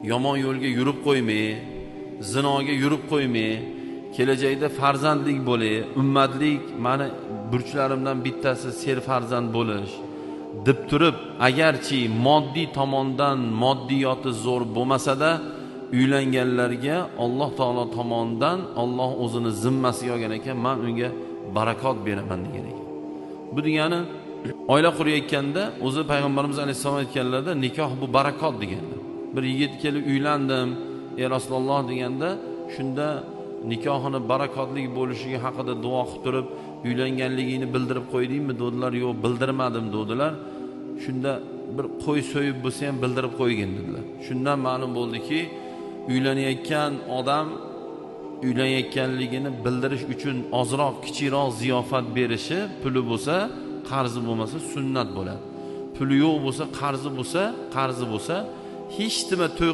yomon yo'lga yurib qo'ymay, zinoga yurib qo'ymay, kelajakda farzandlik bo'lay, ummatlik meni burchlarimdan bittasi ser farzand bo'lish deb turib, agarchi moddiy tomondan moddiyoti zo'r bo'lmasa-da, uylanganlarga Alloh taolo tomonidan Alloh o'zini zimmasiga olgan ekan, men unga barakot beraman degan ekan. Bu degani oila qurayotganda o'zi payg'ambarimiz alayhisalom aytganlarda nikoh bu barakot deganlar. Bir yigit kelib uylandim, ey Rasululloh deganda, shunda nikohini barakotli bo'lishiga haqida duo qilib turib, uylanganligini bildirib qo'ydingmi dedilar. Yo'q, bildirmadim dedilar. Shunda bir qo'y so'yib bo'lsa ham bildirib qo'ygin dedilar. Shundan ma'lum bo'ldiki, uylanayotgan odam uylanayotganligini bildirish uchun ozroq, kichikroq ziyofat berishi, puli bo'lsa, qarzi bo'lmasa sunnat bo'ladi. Puli yo'q bo'lsa, qarzi bo'lsa, hech nima to'y